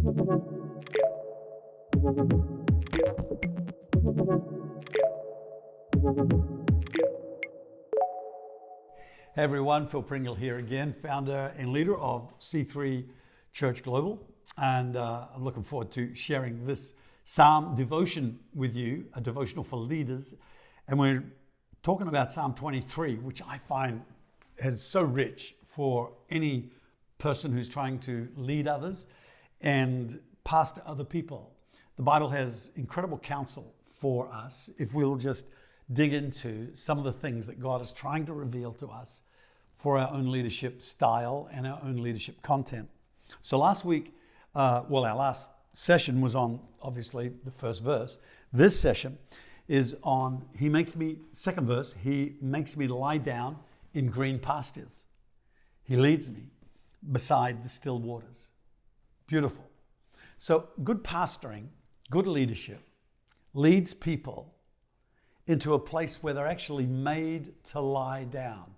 Hey everyone, Phil Pringle here again, founder and leader of C3 Church Global, and I'm looking forward to sharing this Psalm devotion with you, a devotional for leaders, and we're talking about Psalm 23, which I find is so rich for any person who's trying to lead others and pastor other people. The Bible has incredible counsel for us if we'll just dig into some of the things that God is trying to reveal to us for our own leadership style and our own leadership content. So last week, our last session was on, obviously, the first verse. This session is on, second verse, he makes me lie down in green pastures. He leads me beside the still waters. Beautiful. So good pastoring, good leadership leads people into a place where they're actually made to lie down.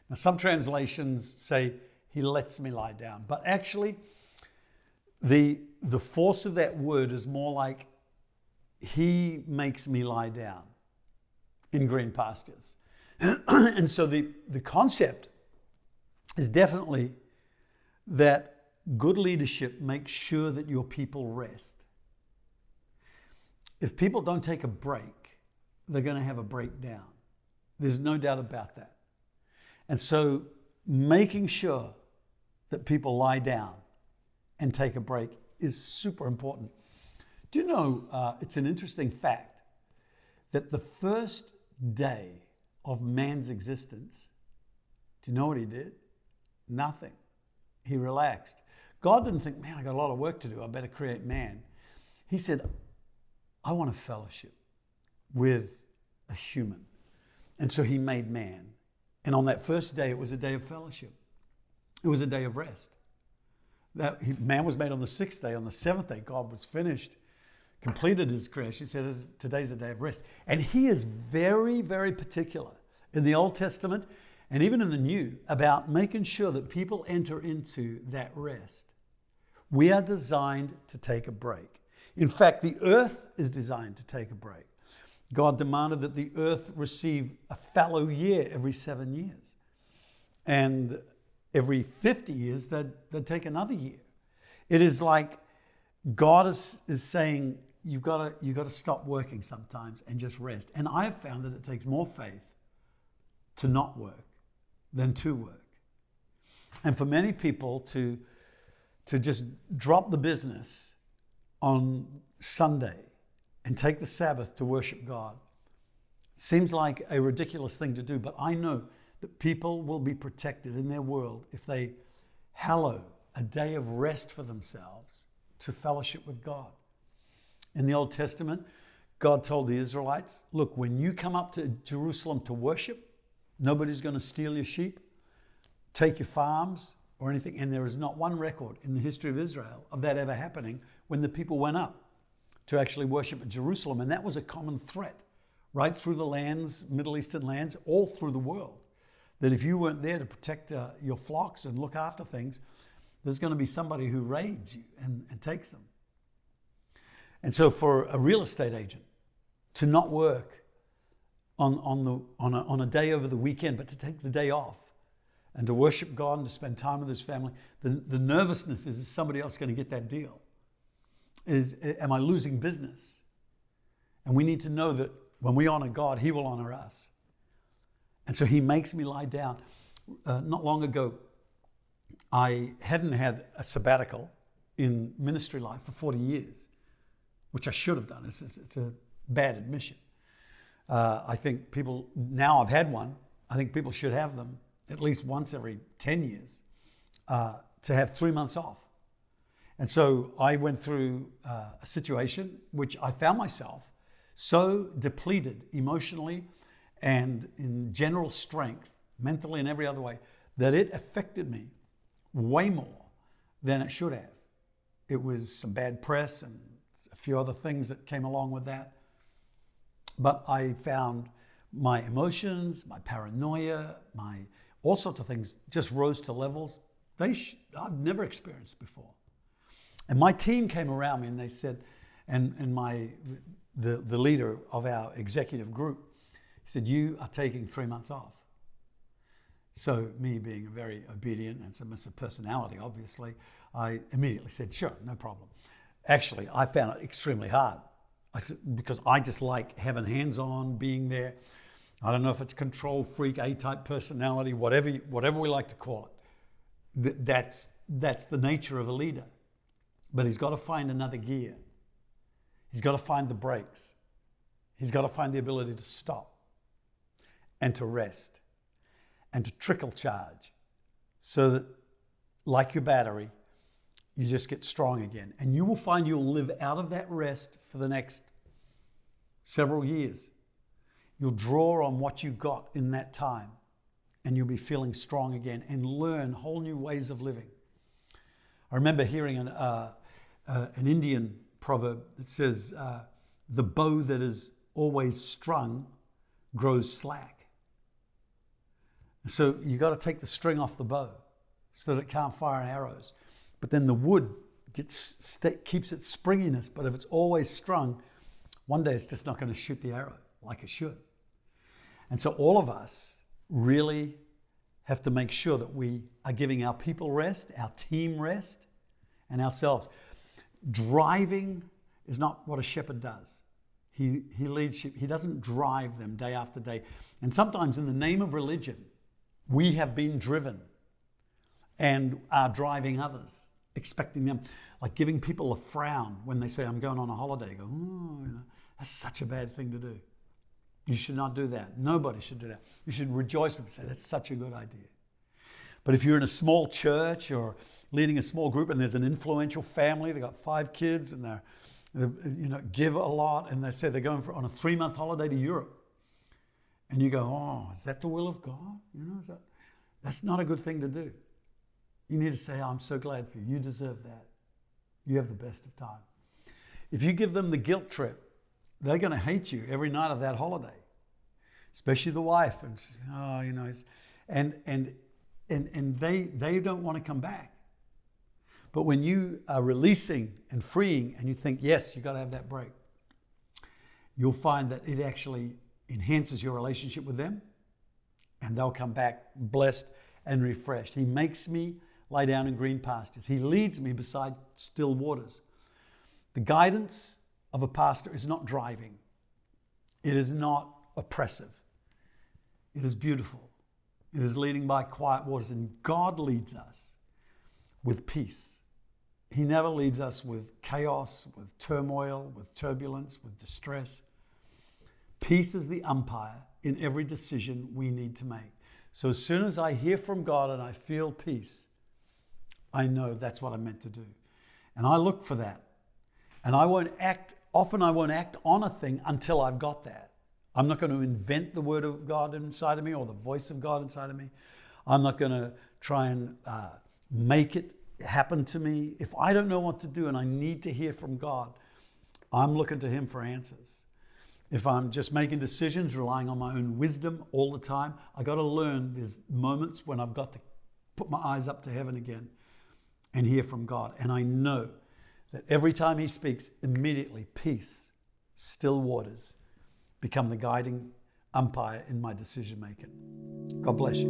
Now, some translations say he lets me lie down, but actually the force of that word is more like he makes me lie down in green pastures. And so the concept is definitely that good leadership makes sure that your people rest. If people don't take a break, they're going to have a breakdown. There's no doubt about that. And so making sure that people lie down and take a break is super important. Do you know, it's an interesting fact that the first day of man's existence, do you know what he did? Nothing. He relaxed. God didn't think, man, I got a lot of work to do. I better create man. He said, I want a fellowship with a human. And so he made man. And on that first day, it was a day of fellowship. It was a day of rest. Man was made on the sixth day. On the seventh day, God was finished, completed his creation. He said, today's a day of rest. And he is very, very particular in the Old Testament and even in the New about making sure that people enter into that rest. We are designed to take a break. In fact, the earth is designed to take a break. God demanded that the earth receive a fallow year every 7 years. And every 50 years, they'd take another year. It is like God is saying, you've got to stop working sometimes and just rest. And I have found that it takes more faith to not work than to work. And for many people to just drop the business on Sunday and take the Sabbath to worship God seems like a ridiculous thing to do, but I know that people will be protected in their world if they hallow a day of rest for themselves to fellowship with God. In the Old Testament, God told the Israelites, look, when you come up to Jerusalem to worship, nobody's going to steal your sheep, take your farms or anything. And there is not one record in the history of Israel of that ever happening when the people went up to actually worship at Jerusalem. And that was a common threat right through the lands, Middle Eastern lands, all through the world. That if you weren't there to protect your flocks and look after things, there's going to be somebody who raids you and takes them. And so for a real estate agent to not work on a day over the weekend, but to take the day off and to worship God and to spend time with his family, the nervousness is somebody else going to get that deal? Am I losing business? And we need to know that when we honor God, he will honor us. And so he makes me lie down. Not long ago, I hadn't had a sabbatical in ministry life for 40 years, which I should have done. It's a bad admission. I think people, now I've had one, I think people should have them at least once every 10 years to have 3 months off. And so I went through a situation which I found myself so depleted emotionally and in general strength, mentally and every other way, that it affected me way more than it should have. It was some bad press and a few other things that came along with that. But I found my emotions, my paranoia, my all sorts of things just rose to levels I've never experienced before. And my team came around me and they said, and the leader of our executive group, he said, you are taking 3 months off. So me being a very obedient and submissive personality, obviously, I immediately said, sure, no problem. Actually, I found it extremely hard because I just like having hands-on, being there. I don't know if it's control freak, A-type personality, whatever we like to call it. That's the nature of a leader. But he's got to find another gear. He's got to find the brakes. He's got to find the ability to stop and to rest and to trickle charge so that, like your battery, you just get strong again. And you will find you'll live out of that rest for the next several years. You'll draw on what you got in that time and you'll be feeling strong again and learn whole new ways of living. I remember hearing an Indian proverb that says, the bow that is always strung grows slack. So you got to take the string off the bow so that it can't fire arrows. But then the wood keeps its springiness. But if it's always strung, one day it's just not going to shoot the arrow like it should. And so all of us really have to make sure that we are giving our people rest, our team rest, and ourselves. Driving is not what a shepherd does. He leads sheep. He doesn't drive them day after day. And sometimes in the name of religion, we have been driven and are driving others, expecting them, like giving people a frown when they say, I'm going on a holiday. Go, oh, that's such a bad thing to do. You should not do that. Nobody should do that. You should rejoice and say, that's such a good idea. But if you're in a small church or leading a small group and there's an influential family, they've got 5 kids and they're give a lot, and they say they're going on a 3-month holiday to Europe. And you go, oh, is that the will of God? That's not a good thing to do. You need to say, oh, I'm so glad for you. You deserve that. You have the best of time. If you give them the guilt trip, they're going to hate you every night of that holiday, especially the wife. And she's, oh, and they don't want to come back. But when you are releasing and freeing and you think, yes, you've got to have that break, you'll find that it actually enhances your relationship with them and they'll come back blessed and refreshed. He makes me lie down in green pastures. He leads me beside still waters. The guidance of a pastor is not driving. It is not oppressive. It is beautiful. It is leading by quiet waters. And God leads us with peace. He never leads us with chaos, with turmoil, with turbulence, with distress. Peace is the umpire in every decision we need to make. So as soon as I hear from God and I feel peace, I know that's what I'm meant to do. And I look for that. And I won't act on a thing until I've got that. I'm not going to invent the word of God inside of me or the voice of God inside of me. I'm not going to try and make it happen to me. If I don't know what to do and I need to hear from God, I'm looking to Him for answers. If I'm just making decisions, relying on my own wisdom all the time, I got to learn there's moments when I've got to put my eyes up to heaven again and hear from God. And I know that every time He speaks, immediately peace, still waters become the guiding umpire in my decision making. God bless you.